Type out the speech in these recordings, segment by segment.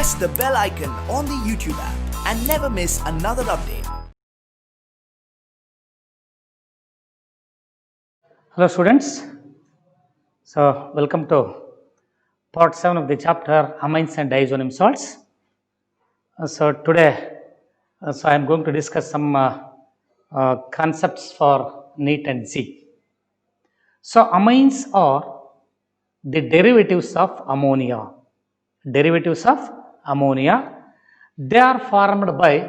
press the bell icon on the YouTube app and never miss another update. Hello students, so welcome to part 7 of the chapter amines and diazonim salts. So today I am going to discuss some concepts for NEET and Z. So amines are the derivatives of ammonia. Derivatives of ammonia, they are formed by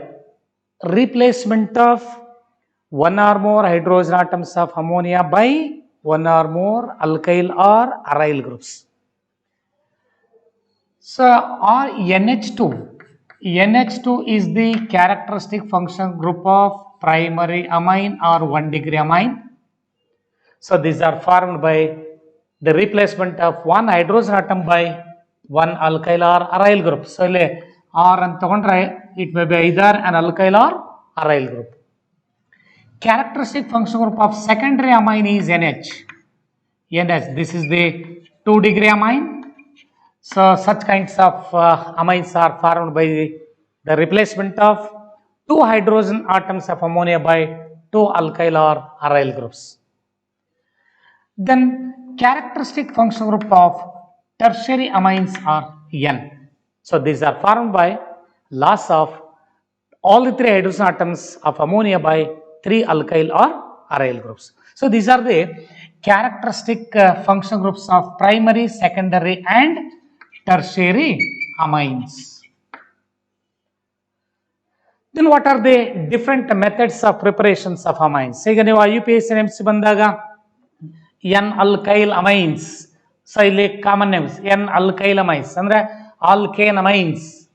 replacement of one or more hydrogen atoms of ammonia by one or more alkyl or aryl groups. So, or NH2 is the characteristic function group of primary amine or 1 degree amine. So, these are formed by the replacement of one hydrogen atom by one alkyl or aryl group. So, R and it may be either an alkyl or aryl group. Characteristic function group of secondary amine is NH. This is the 2 degree amine. So, such kinds of amines are formed by the replacement of two hydrogen atoms of ammonia by two alkyl or aryl groups. Then, characteristic function group of tertiary amines are N. So, these are formed by loss of all the three hydrogen atoms of ammonia by three alkyl or aryl groups. So, these are the characteristic function groups of primary, secondary and tertiary amines. Then what are the different methods of preparations of amines? Say you IUPAC names bandaga N-alkyl amines. So, common names N-alkyl amines andre alkane amines.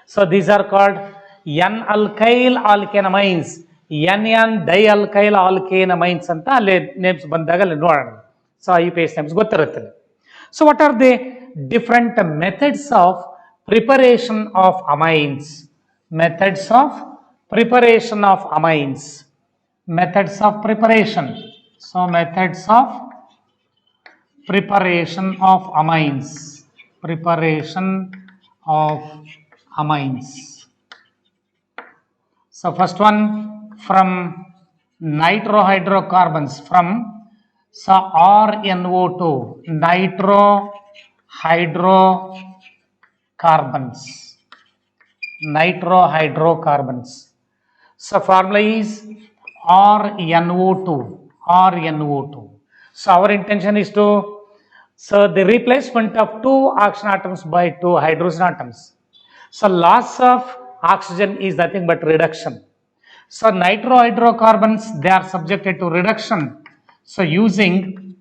So, these are called N-alkyl alkane amines. N dialkyl alkane amines anta alle names bandaga nodana. So, IUPAC names gottarutte. So, what are the different methods of preparation of amines? Methods of preparation of amines. Methods of preparation. So, methods of preparation of amines. Preparation of amines. So, first one from nitrohydrocarbons from RNO2, nitrohydrocarbons. So, formula is RNO2. So, our intention is to the replacement of two oxygen atoms by two hydrogen atoms. So, loss of oxygen is nothing but reduction. So, nitrohydrocarbons, they are subjected to reduction. So, using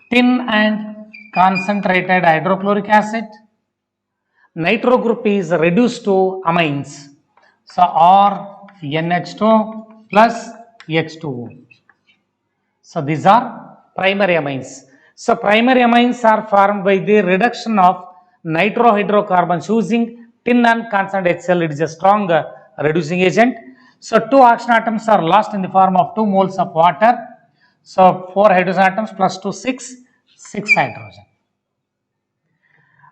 thin and concentrated hydrochloric acid, nitro group is reduced to amines. So, NH2 plus H2O. So, these are primary amines. So, primary amines are formed by the reduction of nitrohydrocarbons using tin and concentrated HCl. It is a strong reducing agent. So, two oxygen atoms are lost in the form of 2 moles of water. So, 4 hydrogen atoms plus 2, 6 hydrogen.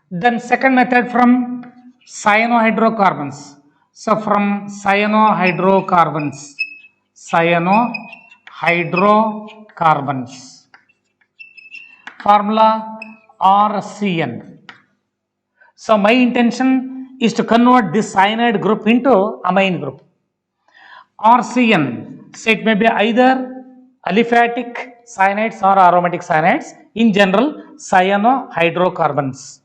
Then, second method from cyanohydrocarbons. So, from cyanohydrocarbons. Formula RCN. So, my intention is to convert this cyanide group into amine group. RCN, so it may be either aliphatic cyanides or aromatic cyanides, in general cyanohydrocarbons.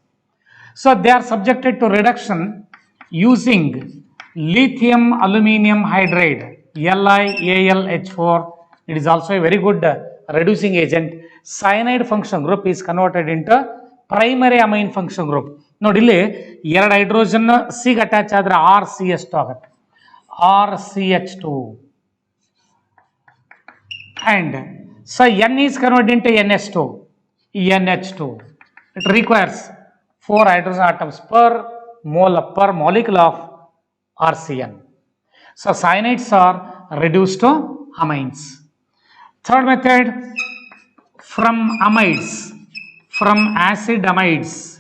So, they are subjected to reduction using lithium aluminum hydride, LiAlH4. It is also a very good reducing agent. Cyanide function group is converted into primary amine function group. Nodi illi 2 hydrogen C attach adre RCH2 agutte. RCH2. And so N is converted into NH2. It requires 4 hydrogen atoms per molecule of RCN. So, cyanides are reduced to amines. Third method, from amides, from acid amides,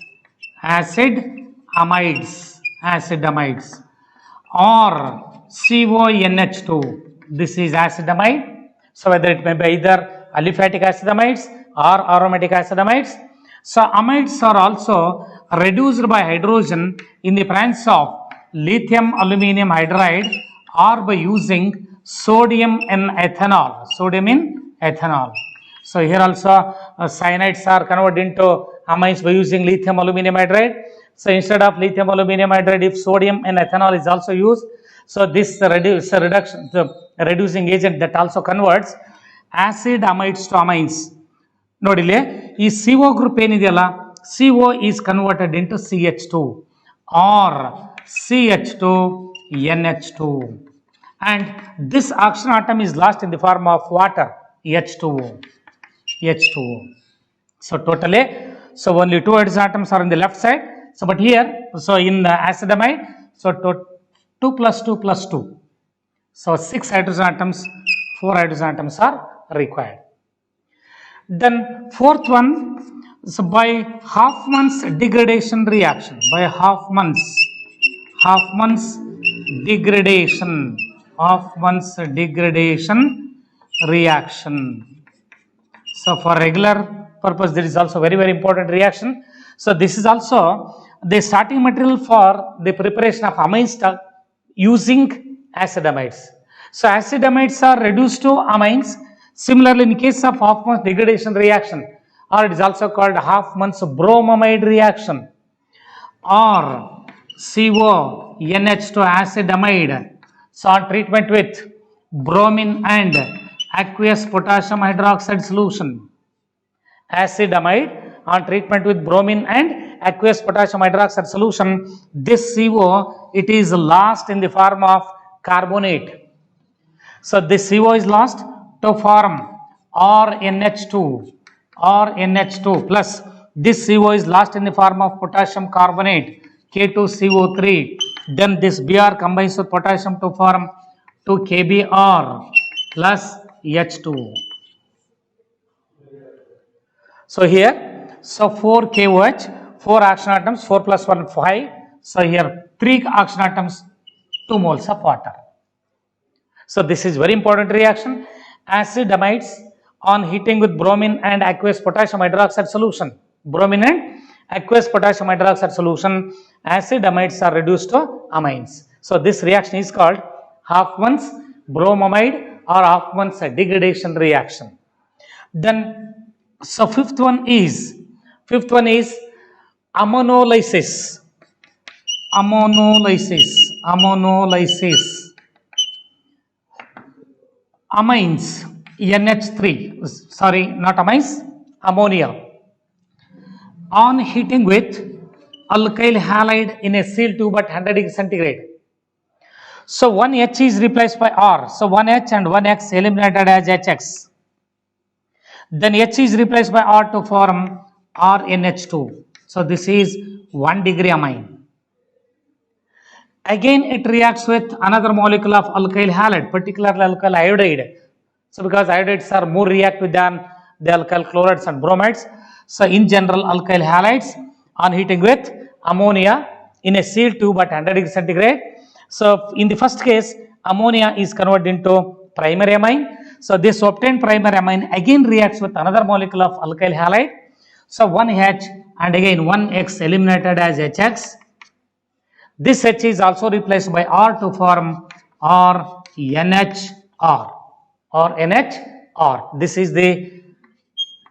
acidamides, or CONH2. This is acidamide. So whether it may be either aliphatic acidamides or aromatic acidamides. So amides are also reduced by hydrogen in the presence of lithium aluminum hydride or by using sodium in ethanol. Sodium in ethanol. So here also cyanides are converted into amides by using lithium aluminum hydride. So instead of lithium aluminum hydride, if sodium and ethanol is also used, so this reducing agent that also converts acid amides to amines. ನೋಡಿಲಿ ಈ CO group ಏನಿದೆಯಲ್ಲ, CO is converted into CH2 or CH2NH2, and this oxygen atom is lost in the form of water, H2O. So totally, so only 2 hydrogen atoms are in the left side. So but here, so in the acidamide, so 2 plus 2 plus 2. So 6 hydrogen atoms, 4 hydrogen atoms are required. Then fourth one, so by Hoffman's degradation reaction, Hoffman's degradation reaction. So for regular purpose, there is also very important reaction. So this is also the starting material for the preparation of amines using acidamides. So acidamides are reduced to amines. Similarly, in case of Hoffman's degradation reaction, or it is also called Hoffman's bromamide reaction, or CONH2 acidamide. So on treatment with bromine and aqueous potassium hydroxide solution, acidamide on treatment with bromine and aqueous potassium hydroxide solution, this CO, it is lost in the form of carbonate. So this CO is lost to form RNH2 plus this CO is lost in the form of potassium carbonate, K2CO3. Then this Br combines with potassium to form 2KBr plus H2O. So here, so 4 KOH, 4 oxygen atoms, 4 plus 1, 5. So here 3 oxygen atoms, 2 moles of water. So this is very important reaction. Acidamides on heating with bromine and aqueous potassium hydroxide solution. Bromine and aqueous potassium hydroxide solution, acidamides are reduced to amines. So this reaction is called Hoffman's bromamide or Hoffman's degradation reaction. Then, so fifth one is ammonolysis. Amines, NH3, sorry, not amines, ammonia. On heating with alkyl halide in a sealed tube at 100 degrees centigrade. So one H is replaced by R. So one H and one X eliminated as HX. Then H is replaced by R to form RNH2. So this is 1 degree amine. Again, it reacts with another molecule of alkyl halide, particularly alkyl iodide. So because iodides are more reactive than the alkyl chlorides and bromides. So in general, alkyl halides on heating with ammonia in a sealed tube at 100 degrees centigrade. So in the first case, ammonia is converted into primary amine. So this obtained primary amine again reacts with another molecule of alkyl halide. So one H and again one X eliminated as HX. This H is also replaced by R to form RNHR. This is the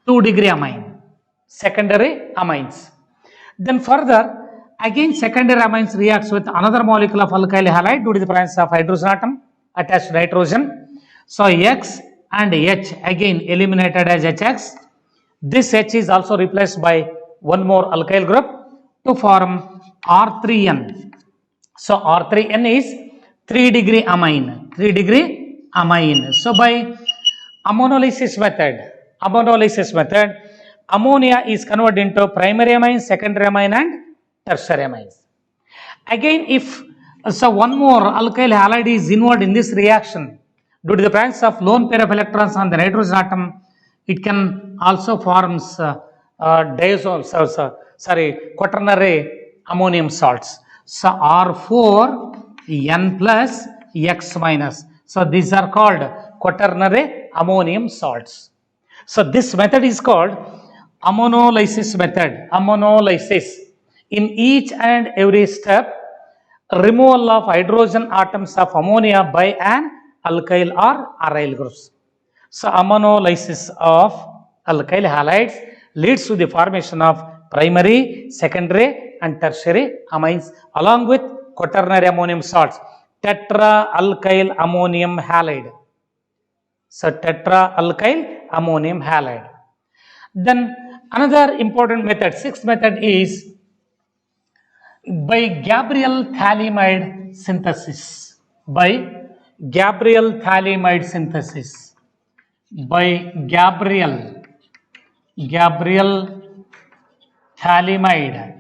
2 degree amine, secondary amines. Then further, again secondary amines reacts with another molecule of alkyl halide due to the presence of hydrogen atom attached to nitrogen. So X and H again eliminated as HX. This H is also replaced by one more alkyl group to form R3N. So R3N is 3 degree amine. So by ammonolysis method, ammonia is converted into primary amine, secondary amine and tertiary amines. Again, if so one more alkyl halide is involved in this reaction, due to the presence of lone pair of electrons on the nitrogen atom, it can also forms quaternary ammonium salts. So R4N plus X minus. So these are called quaternary ammonium salts. So this method is called ammonolysis method. Ammonolysis. In each and every step, removal of hydrogen atoms of ammonia by an alkyl or aryl groups. So ammonolysis of alkyl halides leads to the formation of primary, secondary and tertiary amines along with quaternary ammonium salts. Tetra-alkyl ammonium halide. So tetra-alkyl ammonium halide. Then another important method, sixth method is by Gabriel phthalimide synthesis. By Gabriel phthalimide synthesis. By Gabriel phthalimide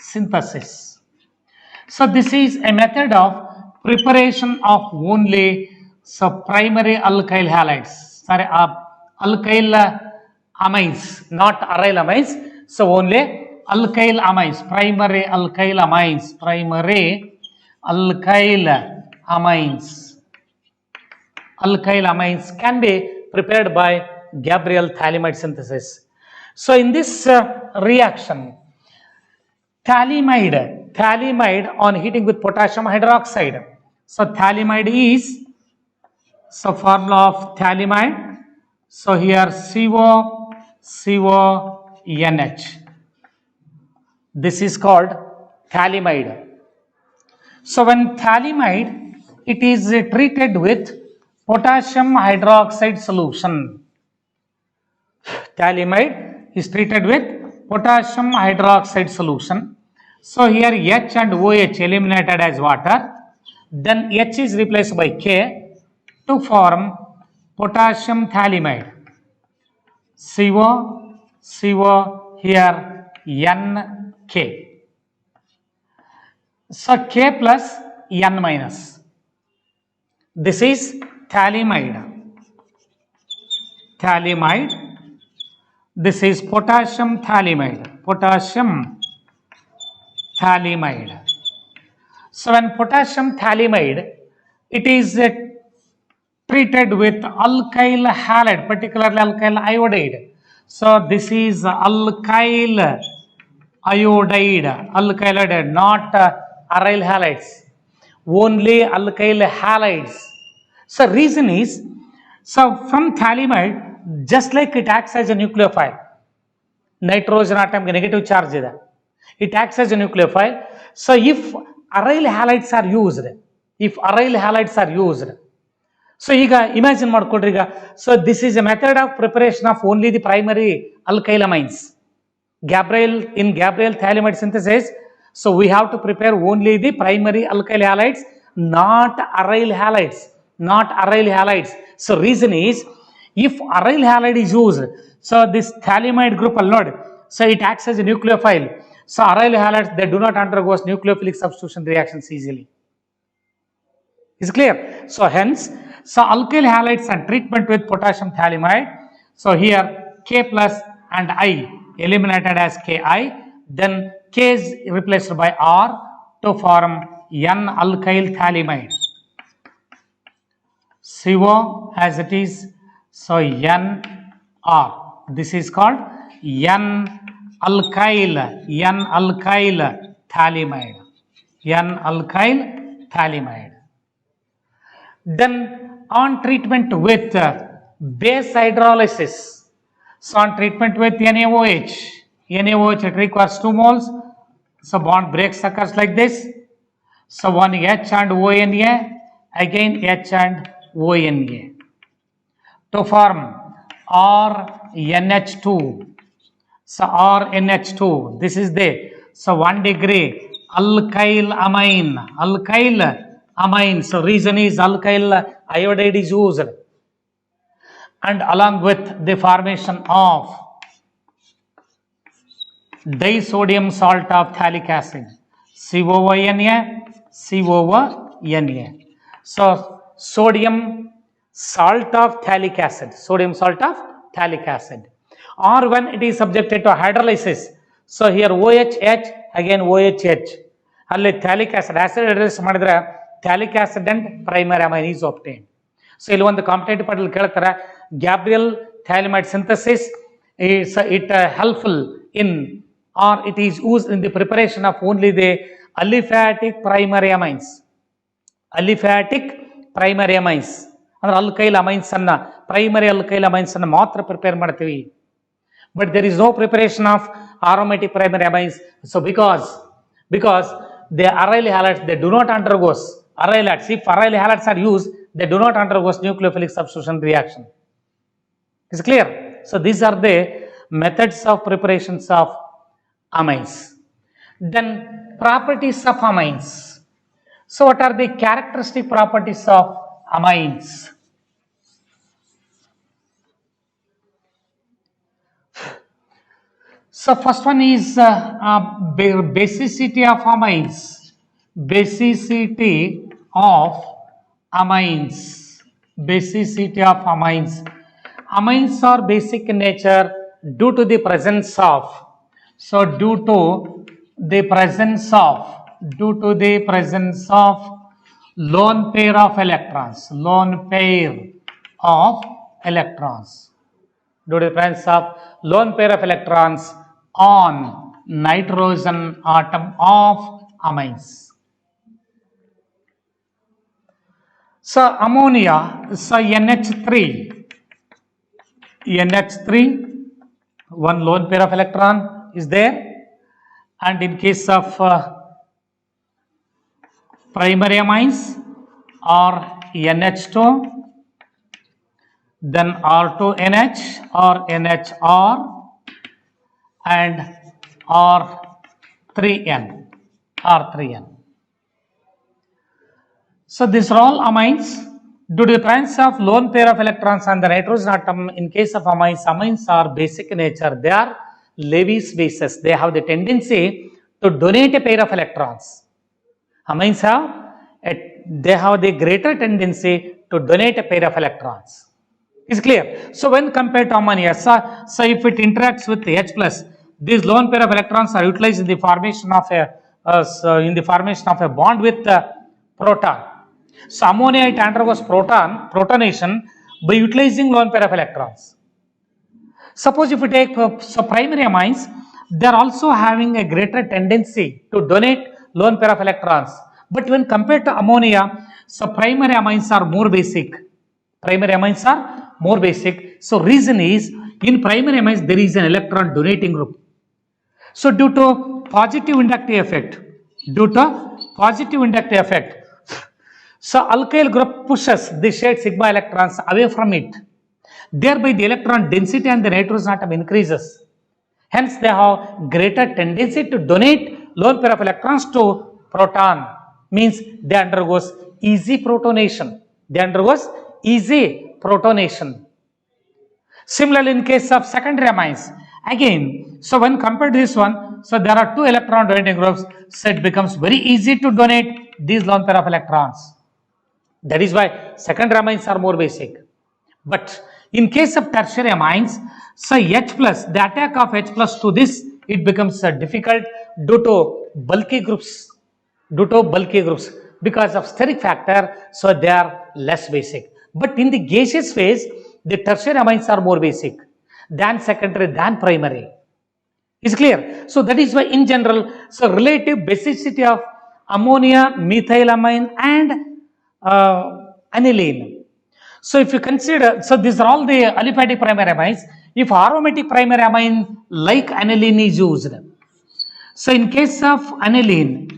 synthesis. So this is a method of preparation of only primary alkyl halides. Sorry, alkyl amines, not aryl amines. So only alkyl amines, primary alkyl amines can be prepared by Gabriel phthalimide synthesis. So in this reaction, phthalimide on heating with potassium hydroxide. So phthalimide is, so formula of phthalimide, so here CONH. This is called phthalimide. So when phthalimide, it is treated with potassium hydroxide solution. Phthalimide is treated with potassium hydroxide solution. So here H and OH eliminated as water. Then H is replaced by K to form potassium phthalimide. CO here NK. So K plus N minus. This is phthalimide. This is potassium phthalimide. So when potassium phthalimide, it is treated with alkyl halide, particularly alkyl iodide. So this is alkyl iodide, not aryl halides, only alkyl halides. So reason is, so from phthalimide, just like it acts as a nucleophile, nitrogen atom negative charge ಇದೆ, it acts as a nucleophile. So if aryl halides are used, so ಈಗ imagine ಮಾಡ್ಕೊಳ್ರಿ ಈಗ, so this is a method of preparation of only the primary alkyl amines. In Gabriel phthalimide synthesis, so we have to prepare only the primary alkyl halides, not aryl halides. So reason is, if aryl halide is used, so this phthalimide group alone, so it acts as a nucleophile. So aryl halides, they do not undergo nucleophilic substitution reactions easily. Is clear? So hence, so alkyl halides and treatment with potassium phthalimide. So here K plus and I eliminated as Ki, then K is replaced by R to form N alkyl phthalimide. CO as it is, so NR. This is called N alkyl phthalimide. Then on treatment with base hydrolysis, so on treatment with NaOH, it requires 2 moles. So bond breaks occurs like this. So one H and ONA, again H and ONA to form RNH2. So RNH2, this is the, so 1 degree alkyl amine. So reason is alkyl iodide is used, and along with the formation of disodium salt of phthalic acid, CONA. So sodium salt of phthalic acid, or when it is subjected to hydrolysis, so here OH again OHH ಅಲ್ಲಿ phthalic acid address ಮಾಡಿದ್ರೆ phthalic acid and primary amine is obtained. So ಇಲ್ಲಿ ಒಂದು competitive ಪಾರ್ಟಲ್ಲಿ ಕೇಳ್ತಾರೆ Gabriel phthalimide synthesis it helpful in or it is use in the preparation of only the aliphatic primary amines. Aliphatic primary amines ಅಂದ್ರೆ alkyl amines ಅನ್ನ primary alkyl amines ಅನ್ನ ಮಾತ್ರ prepare ಮಾಡ್ತೀವಿ. But there is no preparation of aromatic primary amines. So because the aryl halides, they do not undergo aryl halides. If aryl halides are used, they do not undergo nucleophilic substitution reaction. Is clear? So these are the methods of preparations of amines. Then properties of amines. So what are the characteristic properties of amines? So first one is basicity of amines. Basicity of amines. Basicity of amines. Amines are basic in nature due to the presence of. So due to the presence of lone pair of electrons. Lone pair of electrons. Due to the presence of lone pair of electrons on nitrogen atom of amines. So ammonia, so NH3, one lone pair of electron is there, and in case of primary amines or NH2, then R2NH or NHR and R3N. So these are all amines. Due to the presence of lone pair of electrons on the nitrogen atom, in case of amines are basic in nature. They are Lewis bases. They have the tendency to donate a pair of electrons. Amines they have the greater tendency to donate a pair of electrons. Is clear? So when compared to ammonia, so if it interacts with H plus, these lone pair of electrons are utilized in the formation of a bond with proton. So ammonia, it undergoes protonation by utilizing lone pair of electrons. Suppose if we take primary amines, they are also having a greater tendency to donate lone pair of electrons. But when compared to ammonia, so primary amines are more basic. So reason is, in primary amines there is an electron donating group. So due to positive inductive effect, so alkyl group pushes the shared sigma electrons away from it. Thereby the electron density and the nitrogen atom increases. Hence they have greater tendency to donate lone pair of electrons to proton. Means they undergoes easy protonation. Similarly, in case of secondary amines, again, so when compared to this one, so there are two electron donating groups, so it becomes very easy to donate these lone pair of electrons. That is why secondary amines are more basic. But in case of tertiary amines, so H plus, the attack of H plus to this, it becomes difficult due to bulky groups. Because of steric factor, so they are less basic. But in the gaseous phase, the tertiary amines are more basic than secondary, than primary. Is clear? So that is why in general, so relative basicity of ammonia, methylamine and aniline. So if you consider, so these are all the aliphatic primary amines. If aromatic primary amine like aniline is used, so in case of aniline,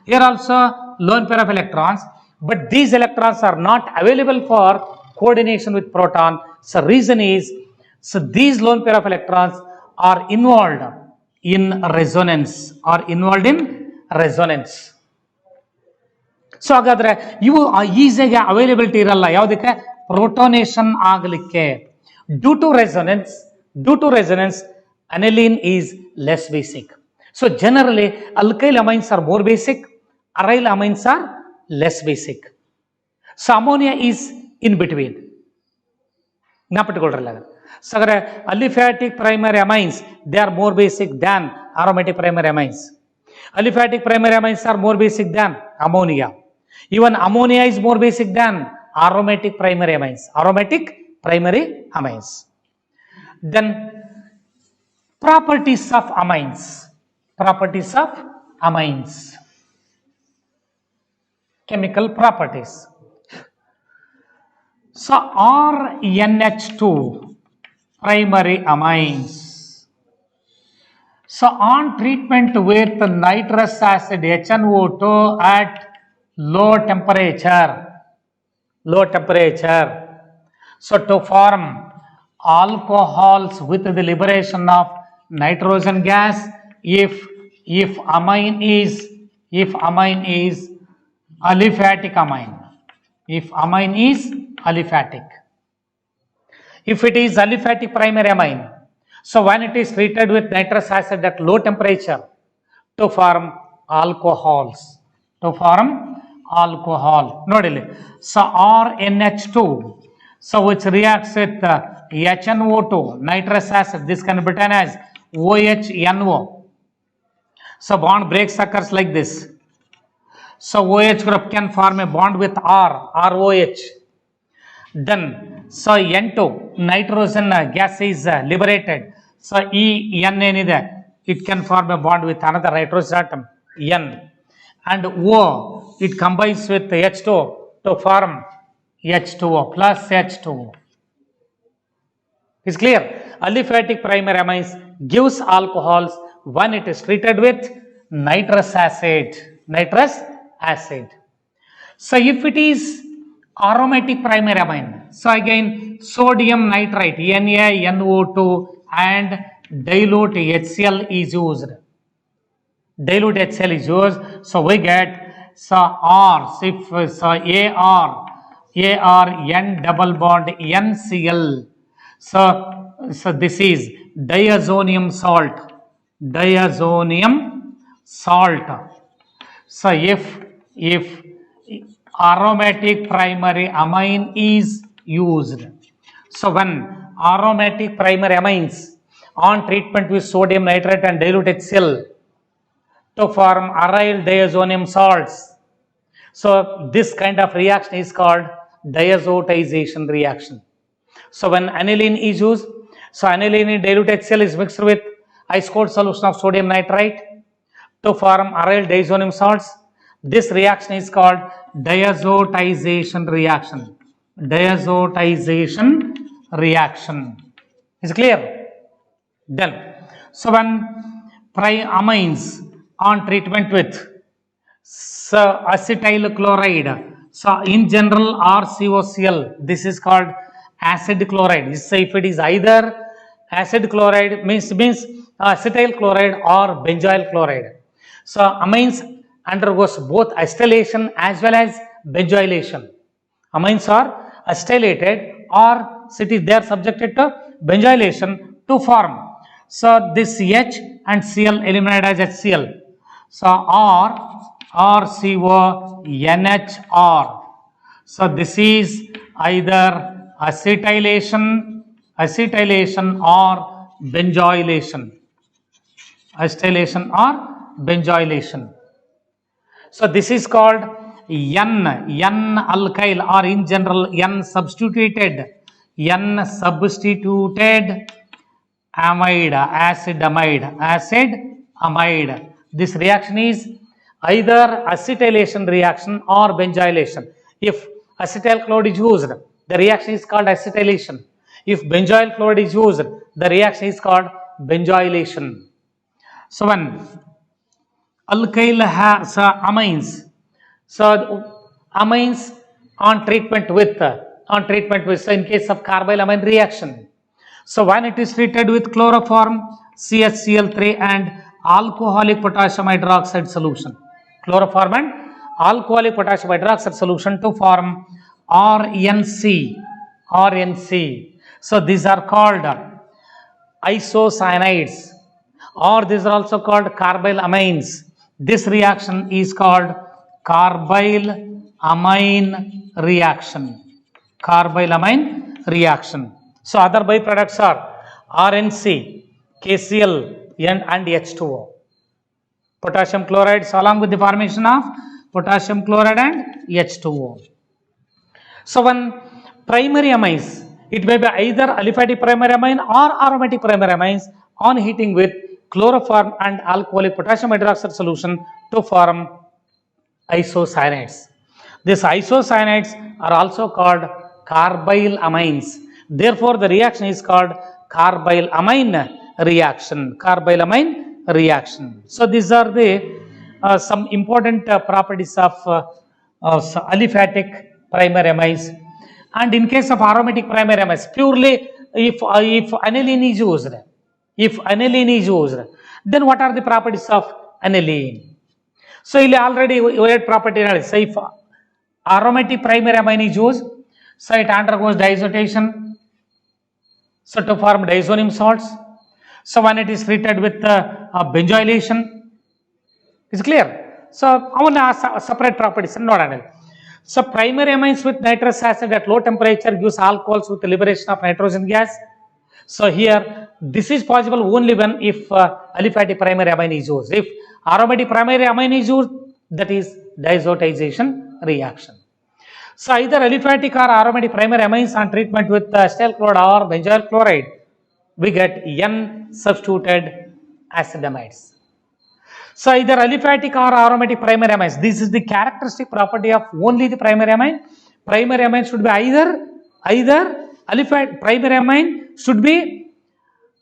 here also lone pair of electrons, but these electrons are not available for coordination with proton. So reason is, so these lone pair of electrons are involved in resonance. So ಹಾಗಾದ್ರೆ ಇವು ಈಸಿಯಾಗಿ availability ಇರಲ್ಲ ಯಾವುದಕ್ಕೆ, protonation ಆಗಲಿಕ್ಕೆ. Due to resonance aniline is less basic. So generally alkyl amines are more basic, aryl amines are less basic. So ammonia is in between. ಜ್ಞಾಪಕಗೊಳ್ರಲ್ಲ. So aliphatic primary amines, they are more basic than aromatic primary amines. Aliphatic primary amines are more basic than ammonia. Even ammonia is more basic than aromatic primary amines. Aromatic primary amines. Then properties of amines. Properties of amines. Chemical properties. So RNH2 primary amines. So on treatment with nitrous acid HNO2 at low temperature. So to form alcohols with the liberation of nitrogen gas, if amine is aliphatic amine. If amine is aliphatic. If it is aliphatic primary amine, so when it is treated with nitrous acid at low temperature to form alcohols, Nodili. So RNH2, so which reacts with HNO2, nitrous acid, this can be written as OHNO. So bond breaks occurs like this. So OH group can form a bond with ROH. Then, so N2, nitrogen gas is liberated. So EN, it can form a bond with another nitrogen atom, N. And O, it combines with H2 to form H2O plus H2O. Is clear? Aliphatic primary amines gives alcohols when it is treated with nitrous acid. So if it is aromatic primary amine, so again sodium nitrite NaNO2 and dilute HCl is used. So we get AR N double bond NCl. So this is diazonium salt. So if aromatic primary amine is used, so when aromatic primary amines on treatment with sodium nitrate and dilute HCl to form aryl diazonium salts, so this kind of reaction is called diazotization reaction. So when aniline is used, so aniline in dilute HCl is mixed with ice cold solution of sodium nitrite to form aryl diazonium salts. This reaction is called diazotization reaction. Is clear? Then, so when amines on treatment with acetyl chloride, so in general RCOCl, this is called acid chloride. So if it is either acid chloride means acetyl chloride or benzoyl chloride. So amines undergoes both acetylation as well as benzoylation. Amines are acetylated or they are subjected to benzoylation to form. So this H and Cl eliminated as HCl. So RCO NHR. So this is either acetylation or benzoylation. So this is called N alkyl, or in general N substituted amide, acid amide. This reaction is either acetylation reaction or benzoylation. If acetyl chloride is used, the reaction is called acetylation. If benzoyl chloride is used, the reaction is called benzoylation. So when alkyl has amines, so amines on treatment with so in case of carbylamine reaction, so when it is treated with chloroform, CHCl3 and alcoholic potassium hydroxide solution, chloroform and alcoholic potassium hydroxide solution to form RNC. So these are called isocyanides, or these are also called carbylamines. This reaction is called carbylamine reaction. So other byproducts are RNC, KCl, and H2O. Potassium chlorides along with the formation of potassium chloride and H2O. So when primary amines, it may be either aliphatic primary amine or aromatic primary amines on heating with chloroform and alcoholic potassium hydroxide solution to form isocyanates. These isocyanates are also called carbyl amines. Therefore, the reaction is called carbyl amine reaction. Carbyl amine reaction. So these are the some important properties of aliphatic primary amines. And in case of aromatic primary amines, purely if aniline is used, then what are the properties of aniline? So already we had property analysis. So if aromatic primary amine is used, so it undergoes diazotization, so to form diazonium salts. So when it is treated with benzoylation, is clear. So separate properties and not analysis. So primary amines with nitrous acid at low temperature gives alcohols with the liberation of nitrogen gas. So here this is possible only when if aliphatic primary amine is used. If aromatic primary amine is used, that is diazotization reaction. So either aliphatic or aromatic primary amines on treatment with acetyl chloride or benzoyl chloride, we get N substituted acetamides. So either aliphatic or aromatic primary amines. This is the characteristic property of only the primary amine. Primary amine should be either aliphatic primary amine should be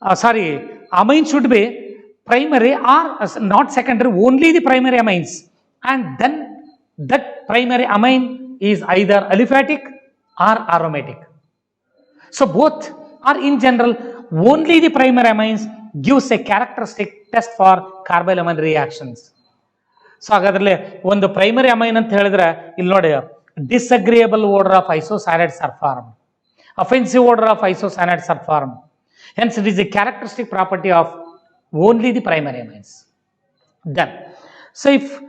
amine should be primary or not secondary, only the primary amines, and then that primary amine is either aliphatic or aromatic. So both are in general, only the primary amines gives a characteristic test for carbyl amine reactions. So hagadrille one primary amine anta helidre illi nodi disagreeable odor of isocyanates are formed, offensive odor of isocyanates are formed. Hence it is a characteristic property of only the primary amines. Done. So if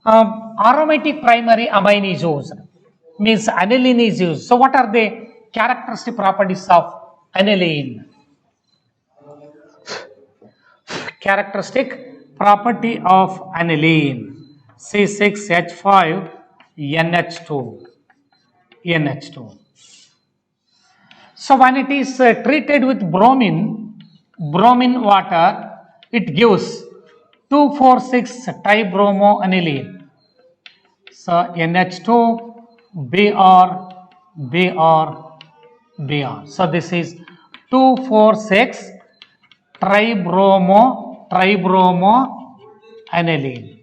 aromatic primary amine is used, means aniline is used. So what are the characteristic properties of aniline? Characteristic property of aniline, C6H5NH2. So when it is treated with bromine water, it gives 2,4,6-tribromoaniline. So NH2 Br. So this is 2,4,6-tribromoaniline.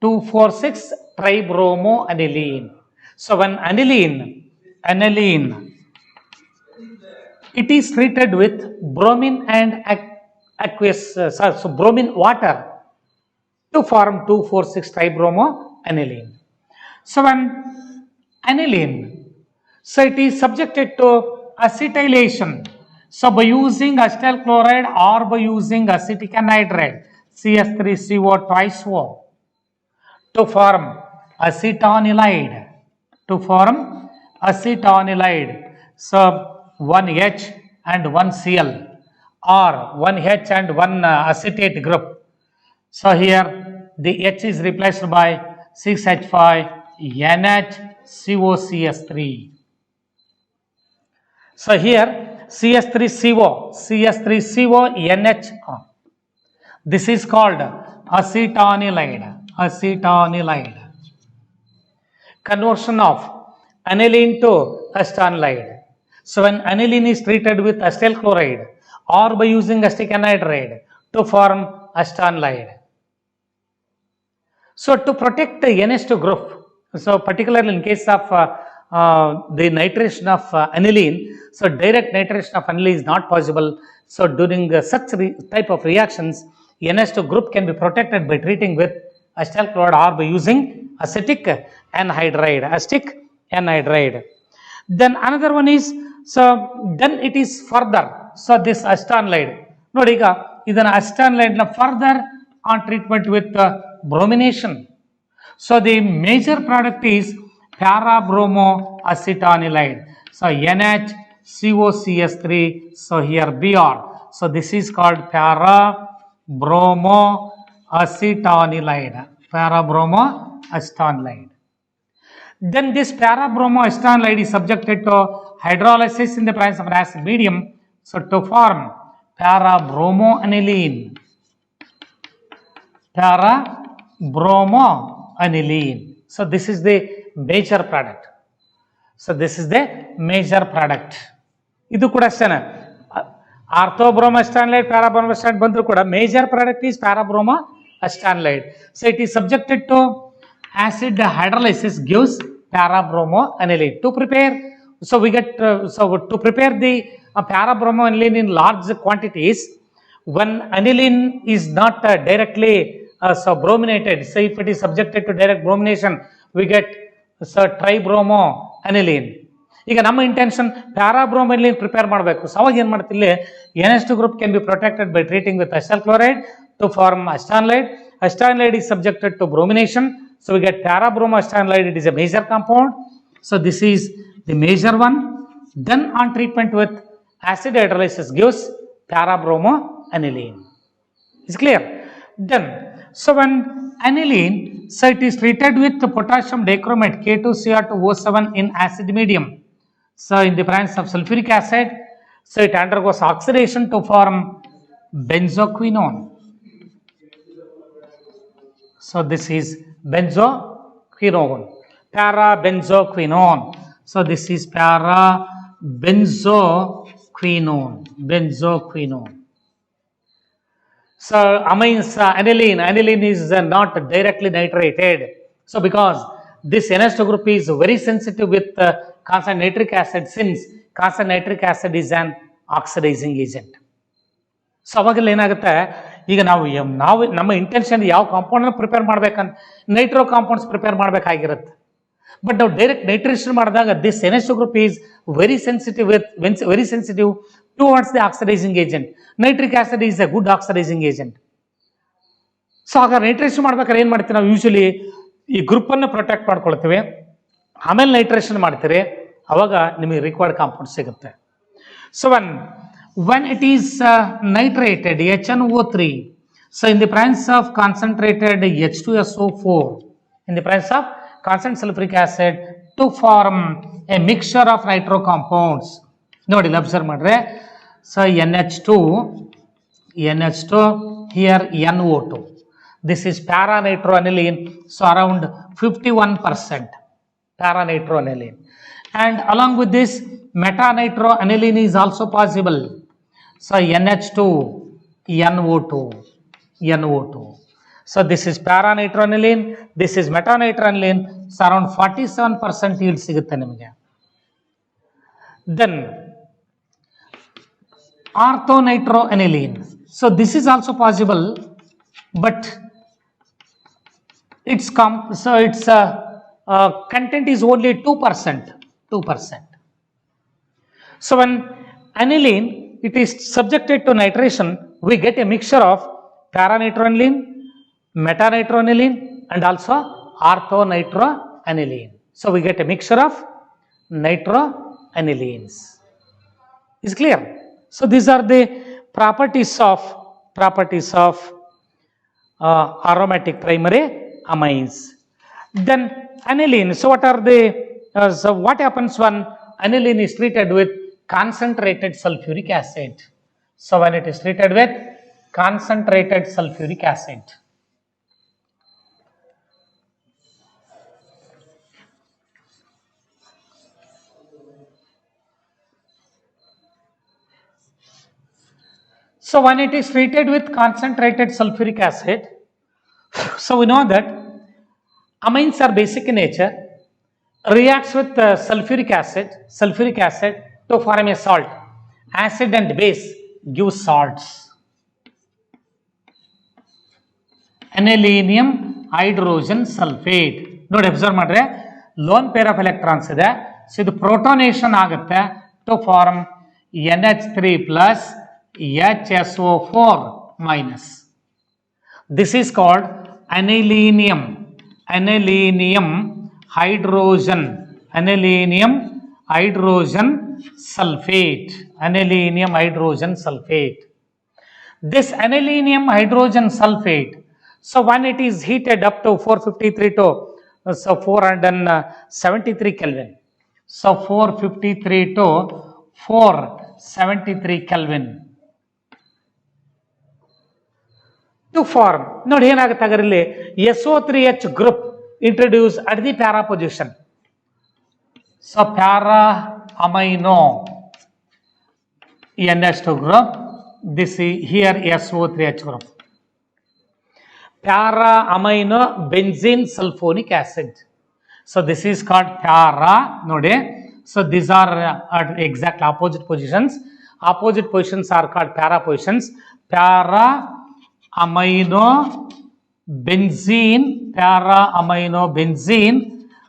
2,4,6-tribromoaniline. So when aniline, it is treated with bromine and bromine water to form 2,4,6-tribromoaniline. So when aniline, so it is subjected to acetylation. So by using acetyl chloride or by using acetic anhydride, CS3CO twice O, to form acetonilide. So 1H and 1Cl or 1H and 1 acetate group. So here the H is replaced by 6H5NH COCS3. So here CS3CO NH. This is called acetonilide. Conversion of aniline to acetonilide. So when aniline is treated with acetyl chloride or by using acetic anhydride to form acetonilide. So to protect the NH2 group, so particularly in case of the nitration of aniline, so direct nitration of aniline is not possible. So during such type of reactions, NH2 group can be protected by treating with acetyl chloride or by using acetic anhydride. Then another one is, so then it is further, so this acetonilide, nodi iga idanna acetonilide na further on treatment with bromination. So the major product is parabromoacetonilide. So NH COCS3. So here Br. So this is called para-bromoacetonylide. Para-bromoacetonylide. Then this para-bromoacetonylide is subjected to hydrolysis in the presence of an acid medium. So to form para-bromoaniline. Para-bromoaniline. So this is the major product. So this is the major product. ಇದು ಕೂಡ ಅಷ್ಟೇನೆ. ಆರ್ಥೋಬ್ರೋಮೋಅಸಿಟೋನೈಡ್ parabromoacetanilide ಬಂದರೂ ಕೂಡ major product is parabromoacetanilide. So it is subjected to acid hydrolysis gives para-bromoaniline. To prepare, so we get to prepare the para-bromoaniline in large quantities, when aniline is not directly brominated, so if it is subjected to direct bromination, we get tribromoaniline. ಈಗ ನಮ್ಮ intention ಪ್ಯಾರಾಬ್ರೋಮೈಲಿನ್ prepare ಮಾಡಬೇಕು. So ಅವಾಗ ಏನು ಮಾಡ್ತಿಲ್ಲ, NH2 group can be protected by treating with acyl chloride to form acetonylide. Acetonylide is subjected to bromination, so we get para-bromoacetonylide. It is a major compound, so this is the major one. Then on treatment with acid hydrolysis gives para-bromoaniline. Is clear? Then so when aniline, so it is treated with potassium dichromate K2Cr2O7 in acid medium. So in the presence of sulfuric acid, so it undergoes oxidation to form benzoquinone. So this is benzoquinone, para-benzoquinone. So this is para-benzoquinone. So amines, aniline is not directly nitrated. So because this NH2 group is very sensitive with constant nitric acid, since constant nitric acid is an oxidizing agent. So ಅವಾಗೆಲ್ಲ ಏನಾಗುತ್ತೆ, ಈಗ ನಾವು ನಮ್ಮ intention ಯಾವ compound prepare ಮಾಡ್ಬೇಕಂತ Nitro compounds prepare ಮಾಡಬೇಕಾಗಿರುತ್ತೆ. But ನಾವು direct nitration ಮಾಡಿದಾಗ this NH2 group is very sensitive towards the oxidizing agent. Nitric acid is a good oxidizing agent. So ಆಗ ನೈಟ್ರೇಷನ್ ಮಾಡ್ಬೇಕಾದ್ರೆ ಏನು ಮಾಡ್ತೀವಿ ನಾವು, ಯೂಶಲಿ ಈ ಗ್ರೂಪನ್ನು ಪ್ರೊಟೆಕ್ಟ್ ಮಾಡ್ಕೊಳ್ತೀವಿ, ಆಮೇಲೆ ನೈಟ್ರೇಷನ್ ಮಾಡ್ತೀರಿ, ಅವಾಗ ನಿಮಗೆ ರಿಕ್ವೈರ್ಡ್ ಕಾಂಪೌಂಡ್ ಸಿಗುತ್ತೆ. So when it is nitrated HNO3, so in the presence of concentrated H2SO4, in the presence of constant sulfuric acid, to form a mixture of nitro compounds. ನೋಡಿ ಇಲ್ಲಿ observe ಮಾಡ್ರೆ, so NH2 here NO2, this is para-nitroaniline, so around 51% para-nitroaniline, and along with this meta-nitroaniline is also possible. So NH2 NO2. So this is para-nitroaniline, this is meta-nitroaniline, so around 47% yield ಸಿಗುತ್ತೆ ನಿಮಗೆ. Then orthonitroaniline, so this is also possible, but its content is only 2%. So when aniline, it is subjected to nitration, we get a mixture of para-nitroaniline, meta-nitroaniline, and also orthonitroaniline. So we get a mixture of nitroanilines. Is clear? So these are the properties of aromatic primary amines. Then aniline. So what are the? So what happens when aniline is treated with concentrated sulfuric acid? So when it is treated with concentrated sulfuric acid, so when it is treated with concentrated sulfuric acid, so we know that amines are basic in nature, reacts with sulfuric acid to form a salt. Acid and base give salts. Anilinium hydrogen sulfate. ನೋಡಿ observe ಮಾಡ್ರೆ, lone pair of electrons ಇದೆ, so ಇದು protonation ಆಗುತ್ತೆ to form NH3 plus HSO4 minus. This is called anilinium hydrogen hydrogen sulfate. Anilinium hydrogen sulfate. This anilinium hydrogen sulfate, so when it is heated up to 453 to 473 Kelvin. So 453 to 473 Kelvin. To form, ನೋಡಿ ಏನಾಗುತ್ತೆ ಅದರಲ್ಲಿ SO3H group introduced at the para position. So para amino NH2 group, this is here SO3H group. Para amino benzene sulfonic acid. So this is called para, node. So these are at exact opposite positions. Opposite positions are called para positions. Para amino benzene, para amino benzene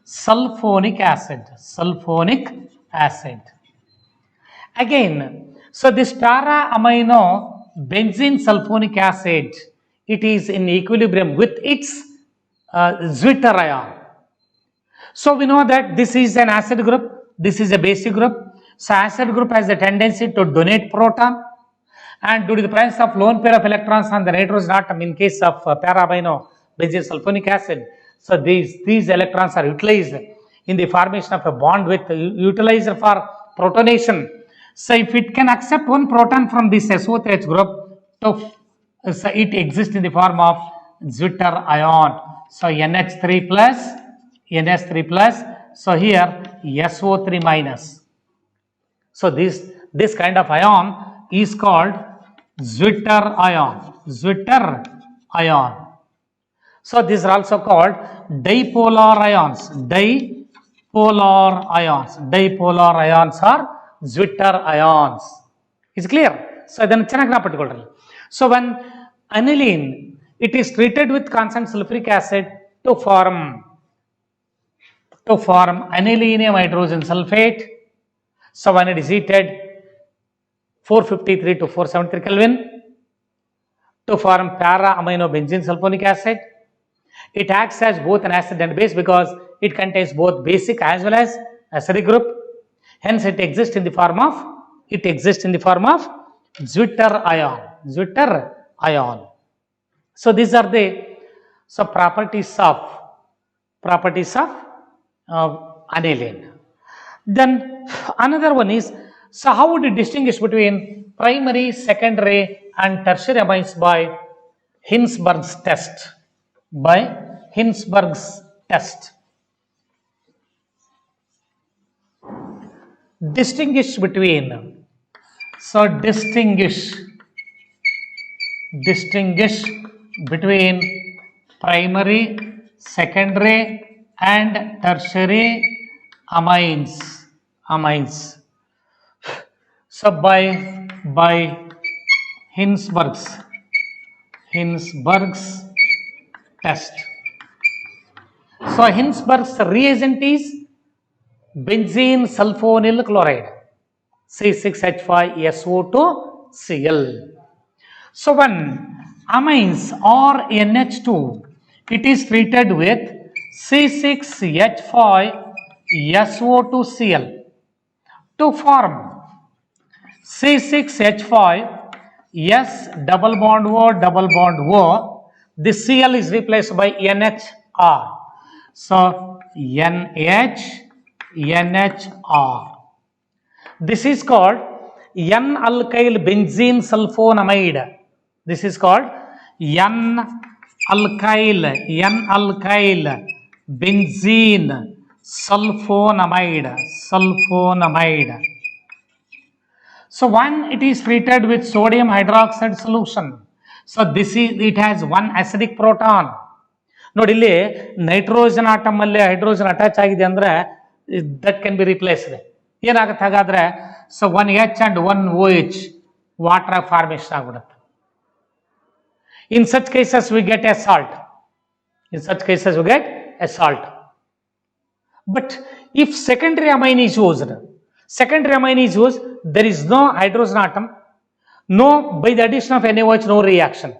sulfonic acid. Sulfonic acid. Again, so this para amino benzene sulfonic acid, it is in equilibrium with its Zwitter ion. So we know that this is an acid group, this is a basic group. So acid group has a tendency to donate proton, and due to the presence of lone pair of electrons on the nitrogen atom in case of para amino benzene sulfonic acid, so these electrons are utilized in the formation of a bond with utilized for protonation. So if it can accept one proton from this SO3H group, so it exists in the form of Zwitter ion. So NH3 plus, NH3 plus, so here SO3 minus. So this kind of ion is called Zwitter ion. Zwitter ion. So these are also called dipolar ions. Dipolar ions. Dipolar ions are Zwitter ions. Is clear? So then so when aniline, it is treated with constant sulfuric acid to form anilinium hydrogen sulfate. So when it is heated 453 to 473 Kelvin to form para amino benzene sulfonic acid, it acts as both an acid and base because it contains both basic as well as acidic group. Hence it exists in the form of Zwitter ion. Zwitter ion. So these are the properties of aniline. Then another one is, so how would you distinguish between primary, secondary and tertiary amines by Hinsberg's test? By Hinsberg's test. Distinguish between primary, secondary and tertiary amines. So by Hinsberg's test. So Hinsberg's reagent is benzene sulfonyl chloride, C6H5SO2Cl. So when amines or NH2, it is treated with C6H5SO2Cl to form C6H5S double bond O, this Cl is replaced by NHR. So NHR. This is called N-alkyl benzene sulfonamide. This is called N-alkyl benzene sulfonamide. So when it is treated with sodium hydroxide solution, so it has one acidic proton. ನೋಡಿ ಇಲ್ಲಿ nitrogen atom ಅಲ್ಲಿ hydrogen attach ಆಗಿದೆ ಅಂದ್ರೆ that can be replaced. ಏನಾಗುತ್ತೆ ಹಾಗಾದ್ರೆ, so 1H and 1OH water formation ಆಗ್ಬಿಡುತ್ತೆ. In such cases we get A salt. But if secondary amine is used, there is no hydrogen atom, by the addition of NaOH, no reaction.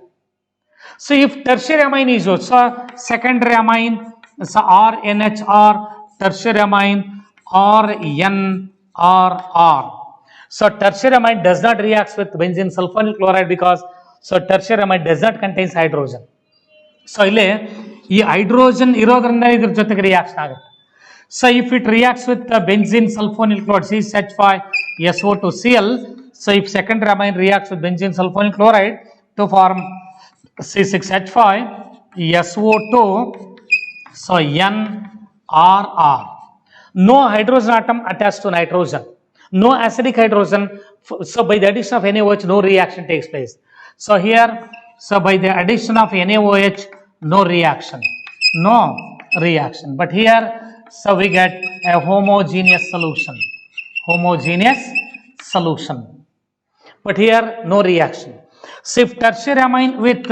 So if tertiary amine is used, so secondary amine, so or NHR, tertiary amine, or N or R. So tertiary amine does not react with benzene sulfonyl chloride because so tertiary amine does not contains hydrogen. So ಇಲ್ಲಿ ಈ hydrogen ಇರೋದ್ರಿಂದ ಇದ್ರ ಜೊತೆಗೆ reaction ಆಗುತ್ತೆ. So if it reacts with benzene sulphonyl chloride C6H5SO2Cl, so if secondary amine reacts with benzene sulfonyl chloride to form C6H5SO2, so NRR. No hydrogen atom attached to nitrogen, no acidic hydrogen, so by the addition of NaOH no reaction takes place. So here, so by the addition of NaOH no reaction, but here so we get a homogeneous solution, but here no reaction. So if tertiary amine with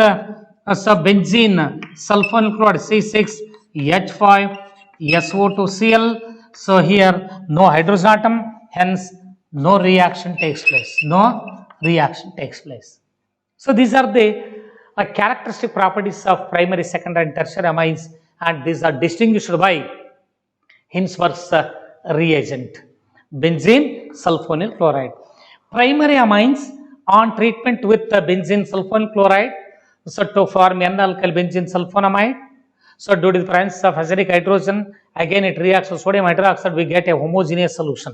benzene sulfonyl chloride C6H5SO2Cl, so here no hydrogen atom, hence no reaction takes place. So these are the characteristic properties of primary, secondary and tertiary amines, and these are distinguished by Hinsberg's reagent, benzene sulfonyl chloride. Primary amines on treatment with benzene sulfonyl chloride, so to form N-alkyl benzene sulfonamide, so due to the presence of acidic hydrogen, again it reacts with sodium hydroxide, we get a homogeneous solution.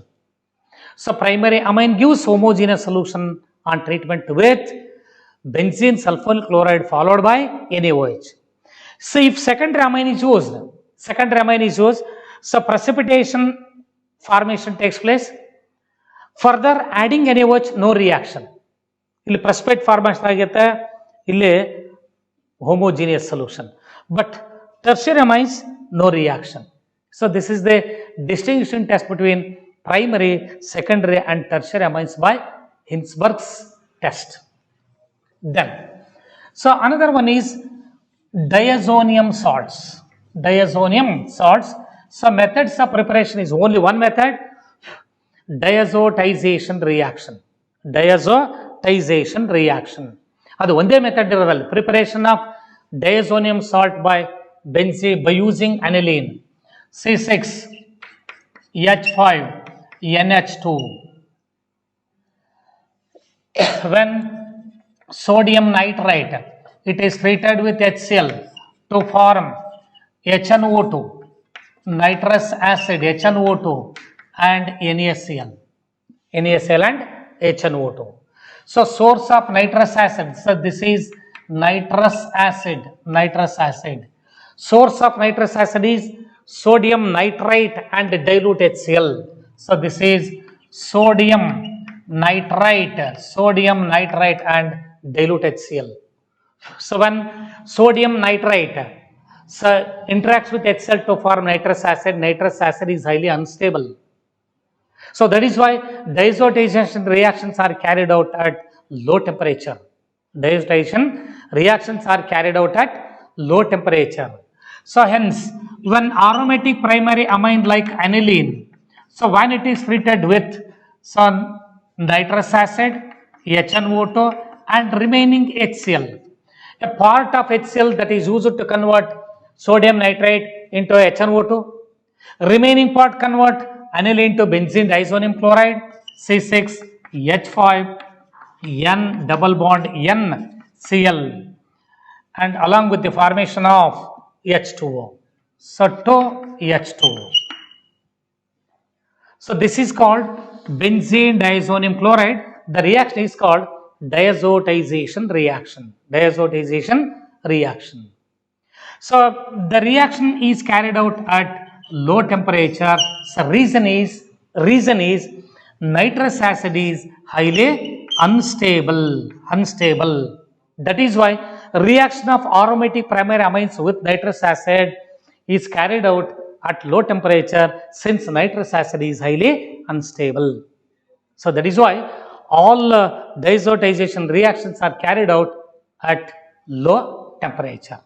So primary amine gives homogeneous solution on treatment with benzene sulfonyl chloride followed by NaOH. So if secondary amine is used, so precipitation formation takes place. Further adding NaOH no reaction. ಇಲ್ಲಿ precipitate formation ಆಗುತ್ತೆ, ಇಲ್ಲಿ homogeneous solution. But tertiary amines no reaction. So this is the distinction test between primary, secondary and tertiary amines by Hinsberg's test. Then, so another one is diazonium salts. So methods of preparation is only one method, diazotization reaction. ಅದು ಒಂದೇ method ಇರೋದಲ್ಲ. Preparation of diazonium salt by using aniline C6H5NH2. When sodium nitrite, it is treated with HCl to form HNO2, nitrous acid HNO2 and NaCl and HNO2. So source of nitrous acid, so this is nitrous acid. Source of nitrous acid is sodium nitrite and dilute HCl. So this is sodium nitrite and dilute HCl. So when sodium nitrite interacts with HCl to form nitrous acid is highly unstable. So that is why diazotization reactions are carried out at low temperature. So hence, when aromatic primary amine like aniline, so when it is treated with some nitrous acid, HNO2 and remaining HCl, a part of HCl that is used to convert sodium nitrate into HNO2, remaining part convert aniline to benzene diazonium chloride C6H5N double bond NCl, and along with the formation of H2O. So 2H2O. So this is called benzene diazonium chloride. The reaction is called diazotization reaction. So the reaction is carried out at low temperature. So reason is nitrous acid is highly unstable. That is why reaction of aromatic primary amines with nitrous acid is carried out at low temperature, since nitrous acid is highly unstable. So that is why all diazotization reactions are carried out at low temperature.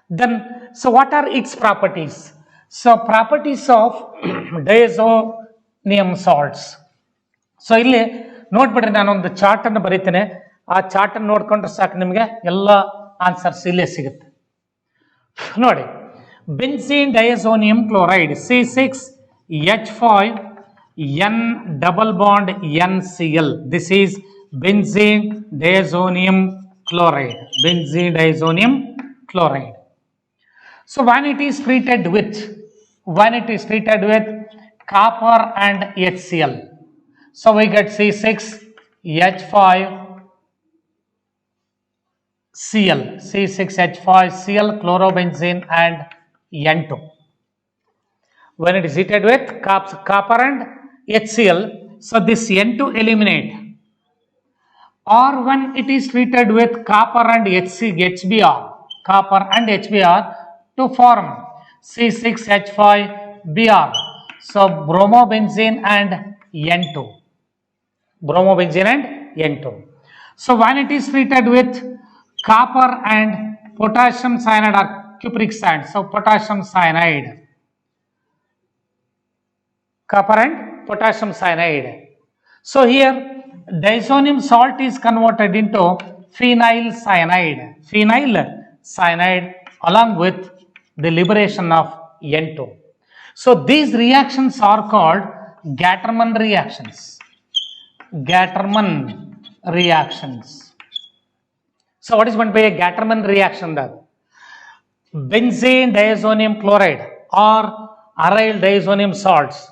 Then, so what are its properties? So properties of diazonium salts. So ಇಲ್ಲಿ ನೋಡ್ಬಿಡ್ರಿ, ನಾನೊಂದು chart ಅನ್ನು ಬರೀತೇನೆ. ಆ chart ಅನ್ನು ನೋಡ್ಕೊಂಡ್ರೆ ಸಾಕು, ನಿಮಗೆ ಎಲ್ಲ answers ಇಲ್ಲೇ ಸಿಗುತ್ತೆ. ನೋಡಿ, benzene diazonium chloride C6 H5 N double bond NCl. This is benzene diazonium chloride. Benzene diazonium chloride. So when it is treated with copper and HCl, so we get C6H5Cl, C6H5Cl, chlorobenzene and N2. When it is heated with copper and HCl, so this N2 eliminate. Or when it is treated with copper and HBr to form C6H5Br. So bromobenzene and N2. So when it is treated with copper and potassium cyanide or cupric acid, so potassium cyanide, copper and potassium cyanide. So here diazonium salt is converted into phenyl cyanide along with the liberation of N2. So these reactions are called Gattermann reactions. So what is meant by a Gattermann reaction? Benzene diazonium chloride or aryl diazonium salts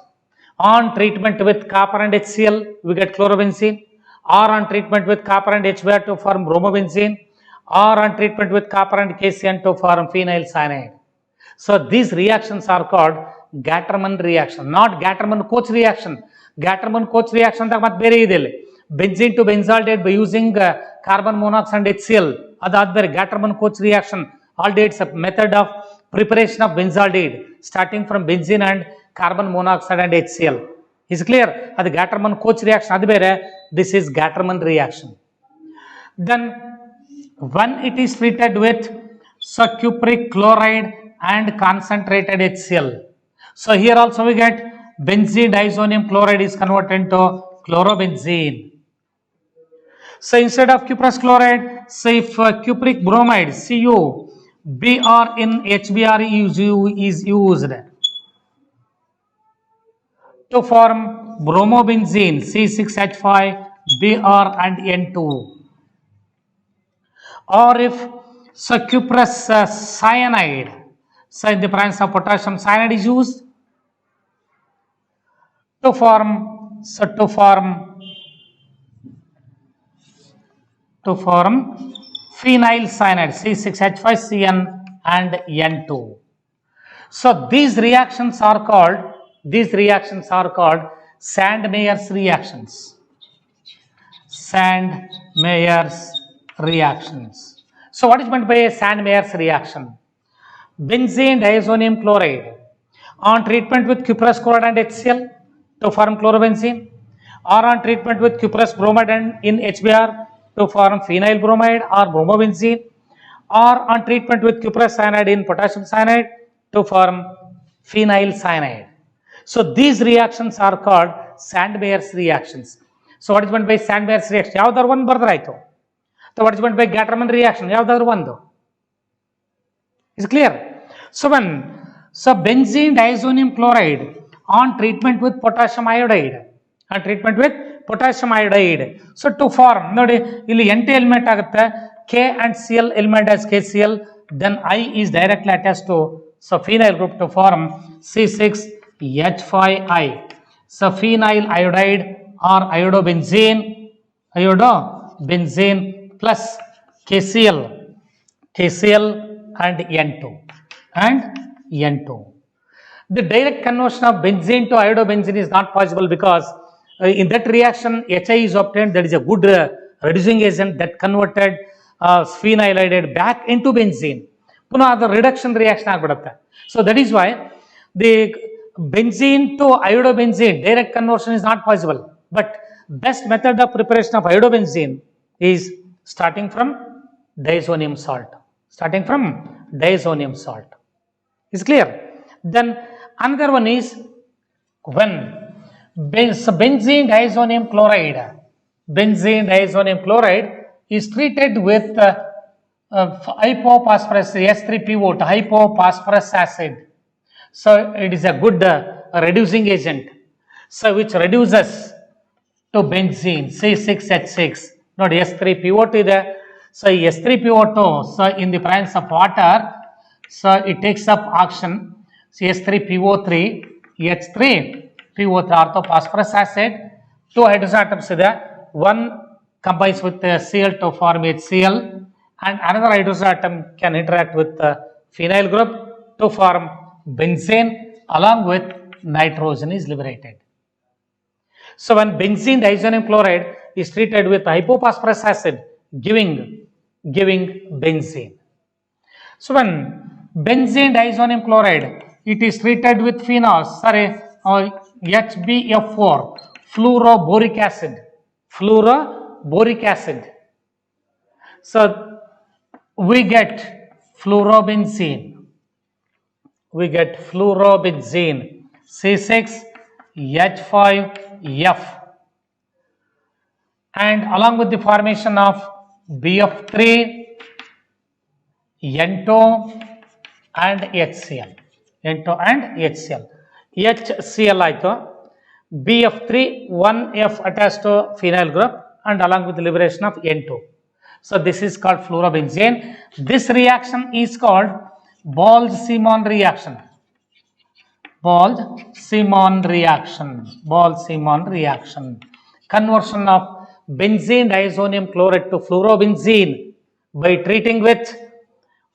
on treatment with copper and HCl, we get chlorobenzene, or on treatment with copper and HBr to form bromobenzene, or on treatment with copper and KCN to form phenyl cyanide. So these reactions are called Gattermann reaction, not Gattermann-Koch reaction. Gattermann-Koch reaction tak mat bere idele. Benzene to benzaldehyde by using carbon monoxide and HCl. Adadbere Gattermann-Koch reaction. Already it's a method of preparation of benzaldehyde starting from benzene and carbon monoxide and HCl. Is clear? That Gattermann-Koch reaction. This is Gattermann reaction. Then when it is treated with cupric chloride and concentrated HCl. So here also we get benzene diazonium chloride is converted into chlorobenzene. So instead of cuprous chloride, say if cupric bromide Cu Br in HBr is used to form bromobenzene C6H5Br and N2. Or if cuprous cyanide, so in the presence of potassium cyanide is used to form phenyl cyanide C6H5Cn and N2. So these reactions are called Sandmeyer's reactions. So what is meant by a Sandmeyer's reaction? Benzene diazonium chloride on treatment with cuprous chloride and HCl to form chlorobenzene, or on treatment with cuprous bromide and in HBr to form phenyl bromide or bromobenzene, or on treatment with cuprous cyanide in potassium cyanide to form phenyl cyanide. So these reactions are called Sandmeyer's reactions. So what is meant by Sandmeyer's reaction? Yavadar one bardaraito. So what is meant by Gattermann reaction? Yavadar one do. Is clear? So benzene diazonium chloride on treatment with potassium iodide. So to form, ಇಲ್ಲಿ N2 element ಆಗುತ್ತೆ, K and Cl element as KCl, then I is directly attached to phenyl group to form C6H5I. So phenyl iodide or iodobenzene plus KCl and N2. The direct conversion of benzene to iodobenzene is not possible because in that reaction HI is obtained. That is a good reducing agent that converted phenyl iodide back into benzene. Puna the reduction reaction agbidutte. So that is why the benzene to iodobenzene direct conversion is not possible. But best method of preparation of iodobenzene is starting from diazonium salt. Is clear? Then another one is when benzene diazonium chloride is treated with hypophosphorus S3PO, hypophosphorus acid. So it is a good reducing agent, so which reduces to benzene C6H6. ನೋಡಿ S3PO2 ಇದೆ. So S3PO2, so in the presence of water, so it takes up oxygen. So S3PO3, H3PO3 orthophosphorus acid. Two hydrogen atoms ಇದೆ. One combines with Cl to form HCl, and another hydrogen atom can interact with the phenyl group to form benzene, along with nitrogen is liberated. So when benzene diazonium chloride is treated with hypophosphorus acid, giving benzene. So when benzene diazonium chloride, it is treated with phenols, HbF4, fluoroboric acid. So we get fluorobenzene. C6H5F, and along with the formation of BF3, N2 and HCl. HCl ಆಯ್ತು, BF3 1F attached to phenyl group and along with the liberation of N2. So this is called fluorobenzene. This reaction is called Bols-Simon reaction. Bols-Simon reaction. Conversion of benzene diazonium chloride to fluorobenzene by treating with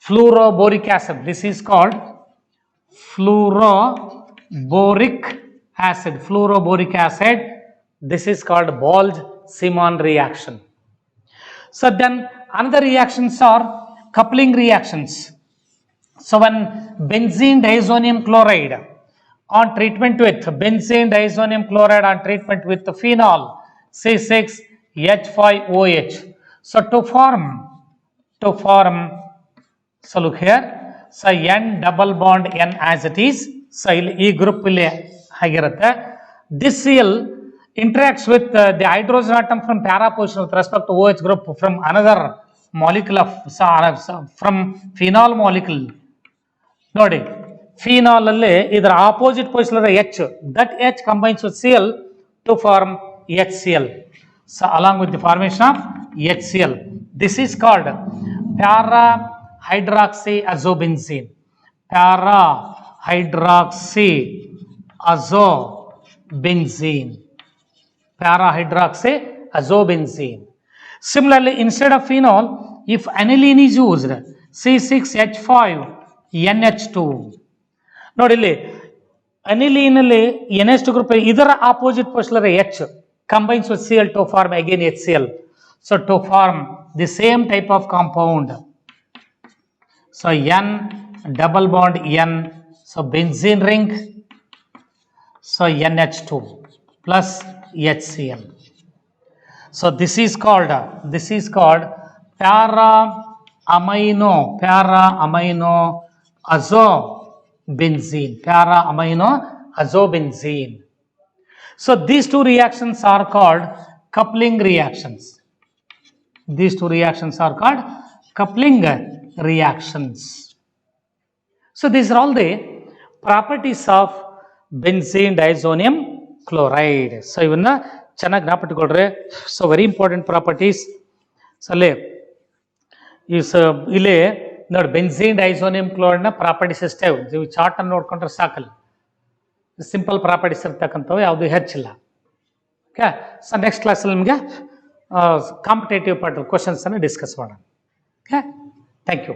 fluoroboric acid. This is called fluoroboric acid. This is called Bols-Simon reaction. So then another reactions are coupling reactions. So when benzene diazonium chloride on treatment with phenol C6H5OH, so to form, so look here, so N double bond N as it is, so E group ಇಲ್ಲಿ ಆಗಿರುತ್ತೆ. This Cl interacts with the hydrogen atom from para position with respect to OH group from another molecule of from phenol molecule. ನೋಡಿ, phenol ಅಲ್ಲಿ ಇದರ opposite position H, that H combines with Cl to form HCl. So along with the formation of HCl, this is called para hydroxyazobenzene. Similarly, instead of phenol, if aniline is used, C6H5NH2. ನೋಡಿ ಇಲ್ಲಿ aniline ಅಲ್ಲಿ NH2 group ಇದರ opposite position H combines with Cl to form again HCl. So to form the same type of compound, so N double bond N, so benzene ring, so NH2 plus HCl. So this is called para amino azobenzene. So these two reactions are called coupling reactions. So these are all the properties of benzene diazonium chloride. So ಇವನ್ನ ಚೆನ್ನಾಗಿ ಜ್ಞಾಪಕಟ್ಕೊಳ್ರಿ. So very important properties. So ಇಲ್ಲಿ ನೋಡಿ, benzene ಡೈಸೋನಿಯಂ ಕ್ಲೋರೈಡ್ನ properties ಎಷ್ಟೇ, ನೀವು chart ಅನ್ನು ನೋಡ್ಕೊಂಡ್ರೆ ಸಾಕಲ್ಲ, ಸಿಂಪಲ್ ಪ್ರಾಪರ್ಟೀಸ್ ಇರ್ತಕ್ಕಂಥವು, ಯಾವುದು ಹೆಚ್ಚಿಲ್ಲ. ಓಕೆ, ಸೊ ನೆಕ್ಸ್ಟ್ ಕ್ಲಾಸಲ್ಲಿ ನಿಮಗೆ ಕಾಂಪಿಟೇಟಿವ್ ಪಾರ್ಟ್ ಕ್ವಶನ್ಸ್ ಅನ್ನು ಡಿಸ್ಕಸ್ ಮಾಡೋಣ. Okay, thank you.